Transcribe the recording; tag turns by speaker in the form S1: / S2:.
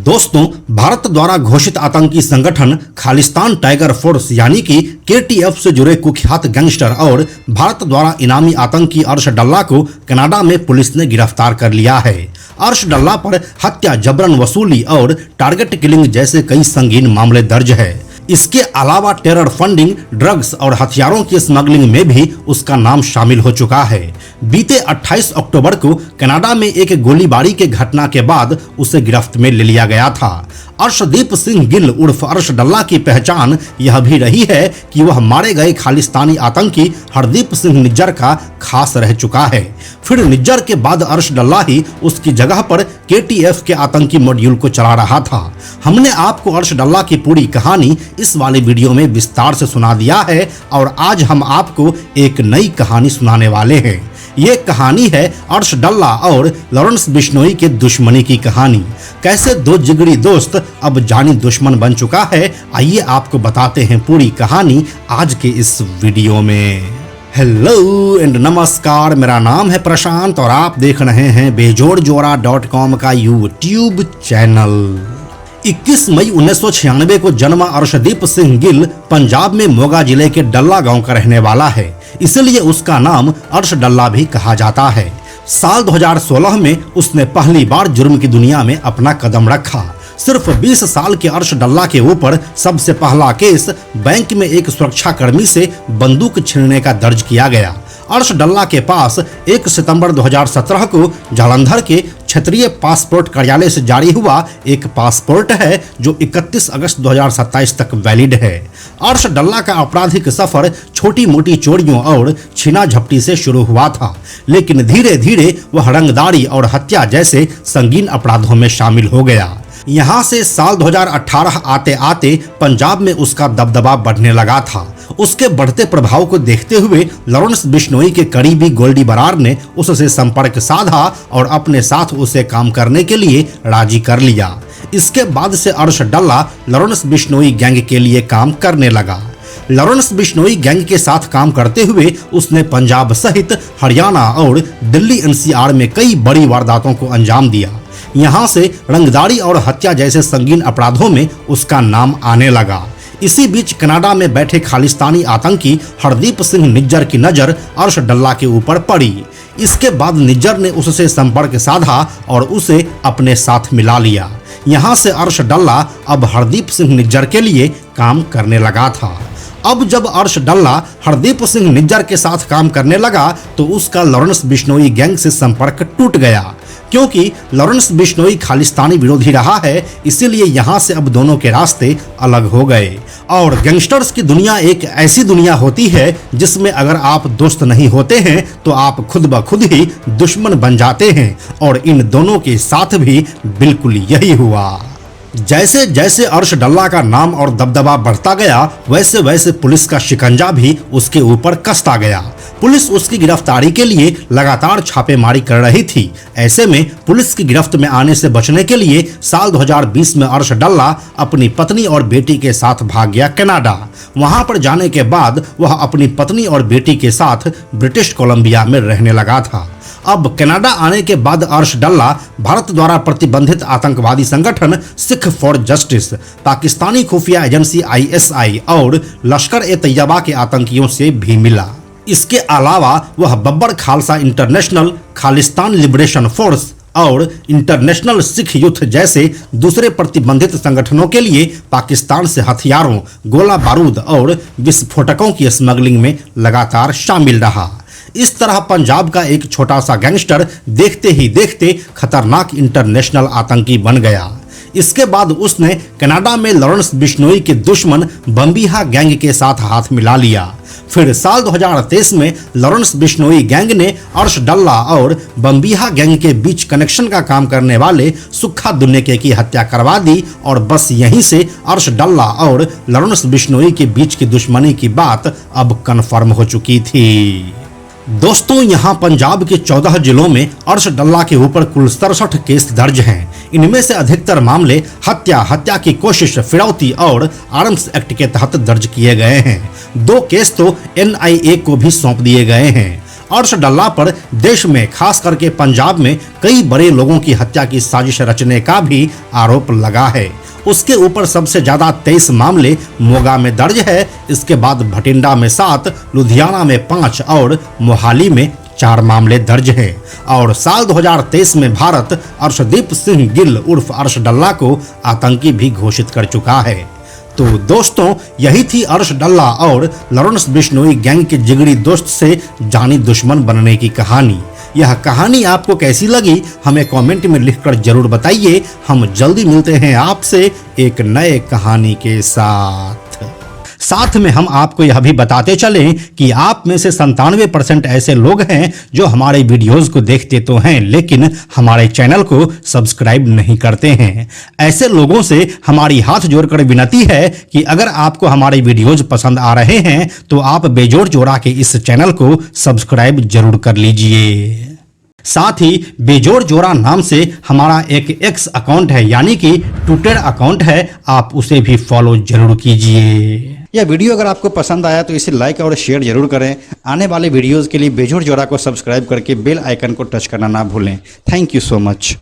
S1: दोस्तों, भारत द्वारा घोषित आतंकी संगठन खालिस्तान टाइगर फोर्स यानी कि केटीएफ से जुड़े कुख्यात गैंगस्टर और भारत द्वारा इनामी आतंकी अर्श डल्ला को कनाडा में पुलिस ने गिरफ्तार कर लिया है। अर्श डल्ला पर हत्या, जबरन वसूली और टारगेट किलिंग जैसे कई संगीन मामले दर्ज है। इसके अलावा टेरर फंडिंग, ड्रग्स और हथियारों की स्मगलिंग में भी उसका नाम शामिल हो चुका है। बीते 28 अक्टूबर को कनाडा में एक गोलीबारी के घटना के बाद उसे गिरफ्त में ले लिया गया था। अर्शदीप सिंह गिल उर्फ अर्श डल्ला की पहचान यह भी रही है कि वह मारे गए खालिस्तानी आतंकी हरदीप सिंह निज्जर का खास रह चुका है। फिर निज्जर के बाद अर्श डल्ला ही उसकी जगह पर केटीएफ के आतंकी मॉड्यूल को चला रहा था। हमने आपको अर्श डल्ला की पूरी कहानी इस वाले वीडियो में विस्तार से सुना दिया है और आज हम आपको एक नई कहानी सुनाने वाले हैं। ये कहानी है अर्श डल्ला और लॉरेंस बिश्नोई के दुश्मनी की कहानी। कैसे दो जिगरी दोस्त अब जानी दुश्मन बन चुका है, आइए आपको बताते हैं पूरी कहानी आज के इस वीडियो में। हेलो एंड नमस्कार, मेरा नाम है प्रशांत और आप देख रहे हैं बेजोड़जोड़ा.com का यूट्यूब चैनल। 21 मई 1996 को जन्मा अर्शदीप सिंह गिल पंजाब में मोगा जिले के डल्ला गांव का रहने वाला है, इसलिए उसका नाम अर्श डल्ला भी कहा जाता है। साल 2016 में उसने पहली बार जुर्म की दुनिया में अपना कदम रखा। सिर्फ 20 साल के अर्श डल्ला के ऊपर सबसे पहला केस बैंक में एक सुरक्षाकर्मी से बंदूक छीनने का दर्ज किया गया। अर्श डल्ला के पास 1 सितंबर 2017 को जालंधर के क्षेत्रीय पासपोर्ट कार्यालय से जारी हुआ एक पासपोर्ट है जो 31 अगस्त 2027 तक वैलिड है। अर्श डल्ला का आपराधिक सफर छोटी मोटी चोरियों और छीना झपटी से शुरू हुआ था, लेकिन धीरे धीरे वह रंगदारी और हत्या जैसे संगीन अपराधों में शामिल हो गया। यहाँ से साल 2018 आते आते पंजाब में उसका दबदबा बढ़ने लगा था। उसके बढ़ते प्रभाव को देखते हुए लॉरेंस बिश्नोई के करीबी गोल्डी बरार ने उससे संपर्क साधा और अपने साथ उसे काम करने के लिए राजी कर लिया। इसके बाद से अर्श डल्ला लॉरेंस बिश्नोई गैंग के लिए काम करने लगा। लॉरेंस बिश्नोई गैंग के साथ काम करते हुए उसने पंजाब सहित हरियाणा और दिल्ली एनसीआर में कई बड़ी वारदातों को अंजाम दिया। यहाँ से रंगदारी और हत्या जैसे संगीन अपराधों में उसका नाम आने लगा। इसी बीच कनाडा में बैठे खालिस्तानी आतंकी हरदीप सिंह निज्जर की नज़र अर्श डल्ला के ऊपर पड़ी। इसके बाद निज्जर ने उससे संपर्क साधा और उसे अपने साथ मिला लिया। यहाँ से अर्श डल्ला अब हरदीप सिंह निज्जर के लिए काम करने लगा था। अब जब अर्श डल्ला हरदीप सिंह निज्जर के साथ काम करने लगा तो उसका लॉरेंस बिश्नोई गैंग से संपर्क टूट गया। क्योंकि लॉरेंस बिश्नोई खालिस्तानी विरोधी रहा है, इसीलिए यहाँ से अब दोनों के रास्ते अलग हो गए। और गैंगस्टर्स की दुनिया एक ऐसी दुनिया होती है जिसमें अगर आप दोस्त नहीं होते हैं तो आप खुद ब खुद ही दुश्मन बन जाते हैं, और इन दोनों के साथ भी बिल्कुल यही हुआ। जैसे जैसे अर्श डल्ला का नाम और दबदबा बढ़ता गया, वैसे वैसे पुलिस का शिकंजा भी उसके ऊपर कसता गया। पुलिस उसकी गिरफ्तारी के लिए लगातार छापेमारी कर रही थी। ऐसे में पुलिस की गिरफ्त में आने से बचने के लिए साल 2020 में अर्श डल्ला अपनी पत्नी और बेटी के साथ भाग गया कनाडा। वहां पर जाने के बाद वह अपनी पत्नी और बेटी के साथ ब्रिटिश कोलंबिया में रहने लगा था। अब कनाडा आने के बाद अर्श डल्ला भारत द्वारा प्रतिबंधित आतंकवादी संगठन सिख फॉर जस्टिस, पाकिस्तानी खुफिया एजेंसी ISI और लश्कर-ए-तैयबा के आतंकियों से भी मिला। इसके अलावा वह Babbar Khalsa international, Khalistan liberation force और इंटरनेशनल सिख यूथ जैसे दूसरे प्रतिबंधित संगठनों के लिए पाकिस्तान से हथियारों, गोला बारूद और विस्फोटकों की स्मगलिंग में लगातार शामिल रहा। इस तरह पंजाब का एक छोटा सा गैंगस्टर देखते ही देखते खतरनाक इंटरनेशनल आतंकी बन गया। इसके बाद उसने कनाडा में लॉरेंस बिश्नोई के दुश्मन बम्बीहा गैंग के साथ हाथ मिला लिया। फिर साल 2023 में लॉरेंस बिश्नोई गैंग ने अर्श डल्ला और बम्बीहा गैंग के बीच कनेक्शन का काम करने वाले सुक्खा दुन्नेके की हत्या करवा दी, और बस यहीं से अर्श डल्ला और लॉरेंस बिश्नोई के बीच की दुश्मनी की बात अब कन्फर्म हो चुकी थी। दोस्तों, यहाँ पंजाब के 14 जिलों में अर्श डल्ला के ऊपर कुल 67 केस दर्ज हैं। इनमें से अधिकतर मामले हत्या की कोशिश, फिरौती और आर्म्स एक्ट के तहत दर्ज किए गए हैं। 2 केस तो NIA को भी सौंप दिए गए हैं। अर्श डल्ला पर देश में खास करके पंजाब में कई बड़े लोगों की हत्या की साजिश रचने का भी आरोप लगा है। उसके ऊपर सबसे ज्यादा 23 मामले मोगा में दर्ज है। इसके बाद भटिंडा में 7, लुधियाना में 5 और मोहाली में 4 मामले दर्ज हैं। और साल 2023 में भारत अर्शदीप सिंह गिल उर्फ अर्श डल्ला को आतंकी भी घोषित कर चुका है। तो दोस्तों, यही थी अर्श डल्ला और लॉरेंस बिश्नोई गैंग के जिगरी दोस्त से जानी दुश्मन बनने की कहानी। यह कहानी आपको कैसी लगी हमें कमेंट में लिखकर जरूर बताइए। हम जल्दी मिलते हैं आपसे एक नए कहानी के साथ में हम आपको यह भी बताते चलें कि आप में से 97% ऐसे लोग हैं जो हमारे वीडियोस को देखते तो हैं लेकिन हमारे चैनल को सब्सक्राइब नहीं करते हैं। ऐसे लोगों से हमारी हाथ जोड़कर विनती है कि अगर आपको हमारे वीडियोस पसंद आ रहे हैं तो आप बेजोड़ जोड़ा के इस चैनल को सब्सक्राइब जरूर कर लीजिए। साथ ही बेजोड़ जोड़ा नाम से हमारा एक एक्स अकाउंट है यानी कि ट्विटर अकाउंट है, आप उसे भी फॉलो जरूर कीजिए। यह वीडियो अगर आपको पसंद आया तो इसे लाइक और शेयर जरूर करें। आने वाले वीडियोस के लिए बेजोड़ जोड़ा को सब्सक्राइब करके बेल आइकन को टच करना ना भूलें। Thank you so much.